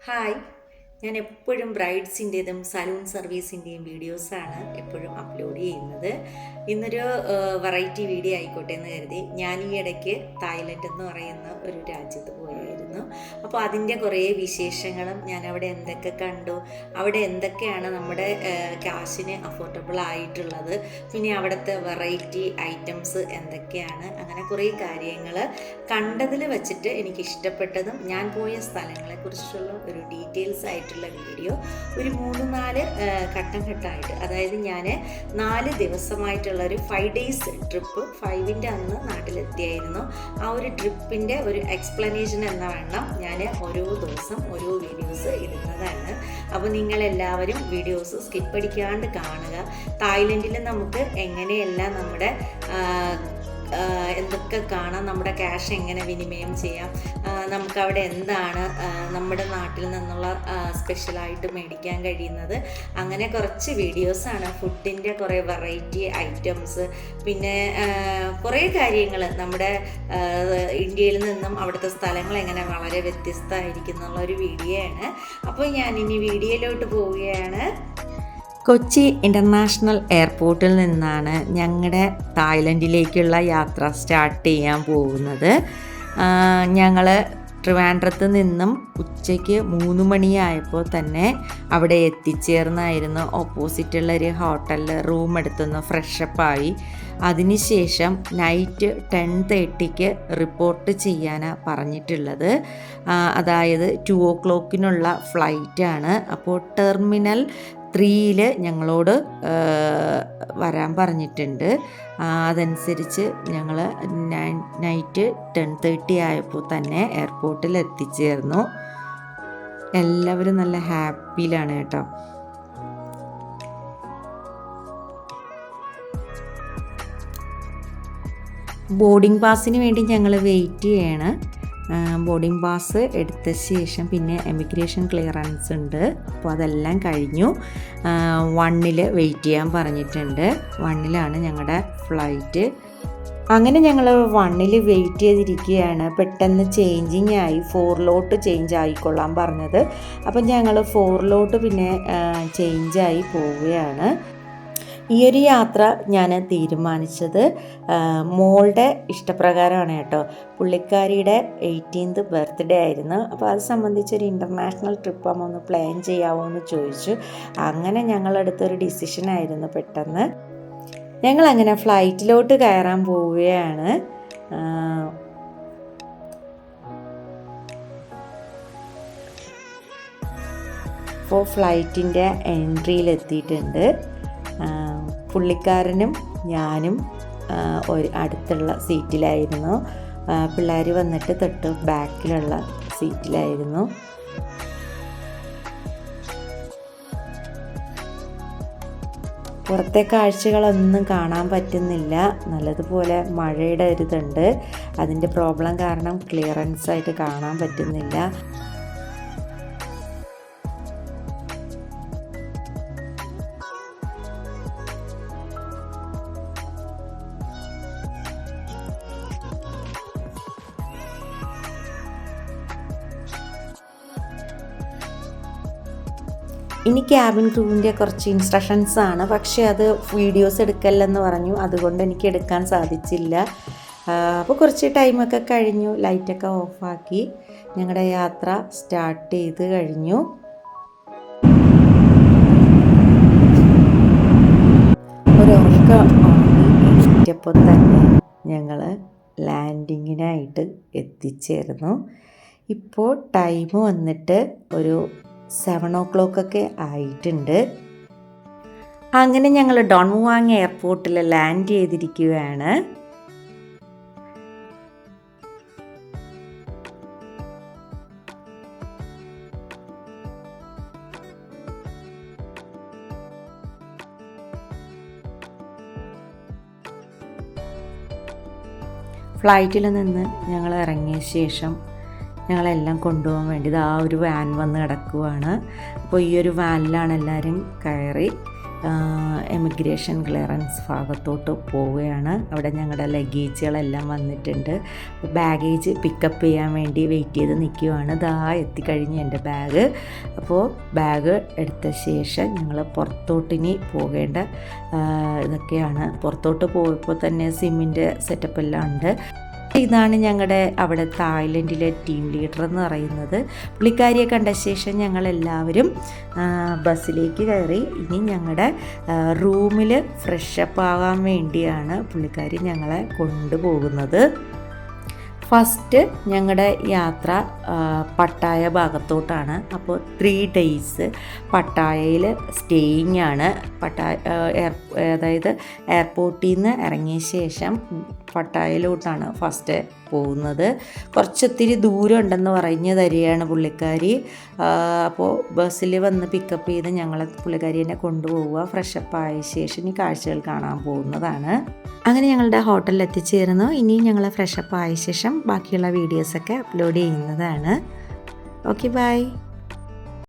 Hi, ഞാൻ എപ്പോഴും ബ്രൈഡ്സിൻ്റെതും salon സർവീസിൻ്റെയും വീഡിയോസാണ് എപ്പോഴും അപ്ലോഡ് ചെയ്യുന്നത്. ഇന്നൊരു വെറൈറ്റി വീഡിയോ ആയിക്കോട്ടെ എന്ന് കരുതി ഞാൻ ഈ ഇടയ്ക്ക് തായ്ലൻഡ് എന്ന് പറയുന്ന ഒരു രാജ്യത്ത് പോയായിരുന്നു. അപ്പോൾ അതിൻ്റെ കുറേ വിശേഷങ്ങളും ഞാൻ അവിടെ എന്തൊക്കെ കണ്ടു, അവിടെ എന്തൊക്കെയാണ് നമ്മുടെ ക്യാഷിന് അഫോർഡബിൾ ആയിട്ടുള്ളത്, പിന്നെ അവിടുത്തെ വെറൈറ്റി ഐറ്റംസ് എന്തൊക്കെയാണ്, അങ്ങനെ കുറേ കാര്യങ്ങൾ കണ്ടതിൽ വെച്ചിട്ട് എനിക്ക് ഇഷ്ടപ്പെട്ടതും ഞാൻ പോയ സ്ഥലങ്ങളെക്കുറിച്ചുള്ള ഒരു ഡീറ്റെയിൽസ് ആയിട്ടുള്ള വീഡിയോ ഒരു 3-4 ഘട്ടം ഘട്ടമായിട്ട്, അതായത് ഞാൻ 4 ദിവസമായിട്ടുള്ള ഒരു 5 ഡേയ്സ് ട്രിപ്പ് 5ൻ്റെ അന്ന് നാട്ടിലെത്തിയായിരുന്നു. ആ ഒരു ട്രിപ്പിൻ്റെ ഒരു എക്സ്പ്ലനേഷൻ എന്ന വണ്ണം ഞാൻ ഓരോ ദിവസം ഓരോ വീഡിയോസ് ഇടുന്നതാണ്. അപ്പോൾ നിങ്ങളെല്ലാവരും വീഡിയോസ് സ്കിപ്പ് അടിക്കാണ്ട് കാണുക. തായ്ലൻഡിൽ നമുക്ക് എങ്ങനെയെല്ലാം നമ്മുടെ എന്തൊക്കെ കാണാം, നമ്മുടെ ക്യാഷ് എങ്ങനെ വിനിമയം ചെയ്യാം, നമുക്കവിടെ എന്താണ് നമ്മുടെ നാട്ടിൽ നിന്നുള്ള സ്പെഷ്യലായിട്ട് മേടിക്കാൻ കഴിയുന്നത്, അങ്ങനെ കുറച്ച് വീഡിയോസാണ്. ഫുഡിൻ്റെ കുറേ വെറൈറ്റി ഐറ്റംസ്, പിന്നെ കുറേ കാര്യങ്ങൾ നമ്മുടെ ഇന്ത്യയിൽ നിന്നും അവിടുത്തെ സ്ഥലങ്ങൾ എങ്ങനെ വളരെ വ്യത്യസ്തമായിരിക്കും എന്നുള്ളൊരു വീഡിയോ ആണ്. അപ്പോൾ ഞാനിനി വീഡിയോയിലോട്ട് പോവുകയാണ്. കൊച്ചി ഇൻ്റർനാഷണൽ എയർപോർട്ടിൽ നിന്നാണ് ഞങ്ങളുടെ തായ്ലൻഡിലേക്കുള്ള യാത്ര സ്റ്റാർട്ട് ചെയ്യാൻ പോകുന്നത്. ഞങ്ങൾ ട്രിവാൻഡ്രത്ത് നിന്നും ഉച്ചയ്ക്ക് 3 മണിയായപ്പോൾ തന്നെ അവിടെ എത്തിച്ചേർന്നായിരുന്നു. ഓപ്പോസിറ്റുള്ളൊരു ഹോട്ടലിൽ റൂം എടുത്തൊന്ന് ഫ്രഷപ്പായി. അതിനുശേഷം നൈറ്റ് 10:30 റിപ്പോർട്ട് ചെയ്യാനാണ് പറഞ്ഞിട്ടുള്ളത്. അതായത് 2 o'clock ഫ്ലൈറ്റാണ്. അപ്പോൾ ടെർമിനൽ 3 ഞങ്ങളോട് വരാൻ പറഞ്ഞിട്ടുണ്ട്. അതനുസരിച്ച് ഞങ്ങൾ നൈറ്റ് 10:30 ആയപ്പോൾ തന്നെ എയർപോർട്ടിൽ എത്തിച്ചേർന്നു. എല്ലാവരും നല്ല ഹാപ്പിയിലാണ് കേട്ടോ. ബോർഡിംഗ് പാസിന് വേണ്ടി ഞങ്ങൾ വെയിറ്റ് ചെയ്യാണ്. ബോർഡിംഗ് പാസ് എടുത്ത ശേഷം പിന്നെ എമിഗ്രേഷൻ ക്ലിയറൻസ് ഉണ്ട്. അപ്പോൾ അതെല്ലാം കഴിഞ്ഞു. 1 വെയിറ്റ് ചെയ്യാൻ പറഞ്ഞിട്ടുണ്ട്. 1 ഞങ്ങളുടെ ഫ്ലൈറ്റ്. അങ്ങനെ ഞങ്ങൾ 1 വെയിറ്റ് ചെയ്തിരിക്കുകയാണ്. പെട്ടെന്ന് ചേഞ്ചിങ് ആയി 4 ചേഞ്ച് ആയിക്കൊള്ളാൻ പറഞ്ഞത്. അപ്പം ഞങ്ങൾ 4 പിന്നെ ചേഞ്ചായി പോവുകയാണ്. ഈ ഒരു യാത്ര ഞാൻ തീരുമാനിച്ചത് മോളുടെ ഇഷ്ടപ്രകാരമാണ് കേട്ടോ. പുള്ളിക്കാരിയുടെ 18th ബർത്ത്ഡേ ആയിരുന്നു. അപ്പോൾ അത് സംബന്ധിച്ചൊരു ഇൻ്റർനാഷണൽ ട്രിപ്പ് ആകുമ്പോൾ ഒന്ന് പ്ലാൻ ചെയ്യാമോ എന്ന് ചോദിച്ചു. അങ്ങനെ ഞങ്ങളെടുത്തൊരു ഡിസിഷനായിരുന്നു പെട്ടെന്ന്. ഞങ്ങളങ്ങനെ ഫ്ലൈറ്റിലോട്ട് കയറാൻ പോവുകയാണ്. അപ്പോൾ ഫ്ലൈറ്റിൻ്റെ എൻട്രിയിലെത്തിയിട്ടുണ്ട്. പുള്ളിക്കാരനും ഞാനും ഒരു അടുത്തുള്ള സീറ്റിലായിരുന്നു. പിള്ളേർ വന്നിട്ട് തൊട്ട് ബാക്കിലുള്ള സീറ്റിലായിരുന്നു. പുറത്തെ കാഴ്ചകളൊന്നും കാണാൻ പറ്റുന്നില്ല. നല്ലതുപോലെ മഴയുടെ ഒരു ഇതുണ്ട്. അതിൻ്റെ പ്രോബ്ലം കാരണം ക്ലിയറൻസ് ആയിട്ട് കാണാൻ പറ്റുന്നില്ല. ഇനി ക്യാബിൻ ക്രൂവിൻ്റെ കുറച്ച് ഇൻസ്ട്രക്ഷൻസ് ആണ്. പക്ഷേ അത് വീഡിയോസ് എടുക്കല്ലെന്ന് പറഞ്ഞു. അതുകൊണ്ട് എനിക്ക് എടുക്കാൻ സാധിച്ചില്ല. അപ്പോൾ കുറച്ച് ടൈമൊക്കെ കഴിഞ്ഞു. ലൈറ്റൊക്കെ ഓഫാക്കി ഞങ്ങളുടെ യാത്ര സ്റ്റാർട്ട് ചെയ്ത് കഴിഞ്ഞു. ഒരൊക്കെ എത്തിയപ്പോൾ തന്നെ ഞങ്ങൾ ലാൻഡിങ്ങിനായിട്ട് എത്തിച്ചേർന്നു. ഇപ്പോൾ ടൈം വന്നിട്ട് ഒരു 7 o'clock ആയിട്ടുണ്ട്. അങ്ങനെ ഞങ്ങൾ ഡോൺ മുവാങ് എയർപോർട്ടിൽ ലാൻഡ് ചെയ്തിരിക്കുകയാണ്. ഫ്ലൈറ്റിൽ നിന്ന് ഞങ്ങൾ ഇറങ്ങിയ ശേഷം ഞങ്ങളെല്ലാം കൊണ്ടുപോകാൻ വേണ്ടി ആ ഒരു വാൻ വന്ന് കിടക്കുവാണ്. അപ്പോൾ ഈ ഒരു വാനിലാണ് എല്ലാവരും കയറി. എമിഗ്രേഷൻ ക്ലിയറൻസ് ഭാഗത്തോട്ട് പോവുകയാണ്. അവിടെ ഞങ്ങളുടെ ലഗേജുകളെല്ലാം വന്നിട്ടുണ്ട്. ബാഗേജ് പിക്കപ്പ് ചെയ്യാൻ വേണ്ടി വെയിറ്റ് ചെയ്ത് നിൽക്കുകയാണ്. ദാ എത്തിക്കഴിഞ്ഞ് എൻ്റെ ബാഗ്. അപ്പോൾ ബാഗ് എടുത്ത ശേഷം ഞങ്ങൾ പുറത്തോട്ടിനി പോകേണ്ട ഇതൊക്കെയാണ്. പുറത്തോട്ട് പോയപ്പോൾ തന്നെ സിമ്മിൻ്റെ സെറ്റപ്പ് എല്ലാം ഉണ്ട്. ഇതാണ് ഞങ്ങളുടെ അവിടെ തായ്ലൻഡിലെ ടീം ലീഡർ എന്ന് പറയുന്നത്. പുള്ളിക്കാരിയെ കണ്ട ശേഷം ഞങ്ങളെല്ലാവരും ബസ്സിലേക്ക് കയറി. ഇനി ഞങ്ങളുടെ റൂമിൽ ഫ്രഷപ്പ് ആകാൻ വേണ്ടിയാണ് പുള്ളിക്കാരി ഞങ്ങളെ കൊണ്ടുപോകുന്നത്. ഫസ്റ്റ് ഞങ്ങളുടെ യാത്ര പട്ടായ ഭാഗത്തോട്ടാണ്. അപ്പോൾ 3 days പട്ടായയിൽ സ്റ്റേയിങ് ആണ്. അതായത് എയർപോർട്ടിൽ നിന്ന് ഇറങ്ങിയ ശേഷം പട്ടായയിലോട്ടാണ് ഫസ്റ്റ് പോകുന്നത്. കുറച്ചൊത്തിരി ദൂരം ഉണ്ടെന്ന് പറഞ്ഞു തരികയാണ് പുള്ളിക്കാരി. അപ്പോൾ ബസ്സിൽ വന്ന് പിക്കപ്പ് ചെയ്ത് ഞങ്ങളെ പുള്ളിക്കാരി എന്നെ കൊണ്ടുപോവുക. ഫ്രഷപ്പ് ആയ ശേഷം ഈ കാഴ്ചകൾ കാണാൻ പോകുന്നതാണ്. അങ്ങനെ ഞങ്ങളുടെ ഹോട്ടലിൽ എത്തിച്ചേർന്നു. ഇനിയും ഞങ്ങൾ ഫ്രഷപ്പ് ആയ ശേഷം ബാക്കിയുള്ള വീഡിയോസൊക്കെ അപ്ലോഡ് ചെയ്യുന്നതാണ്. Okay, by.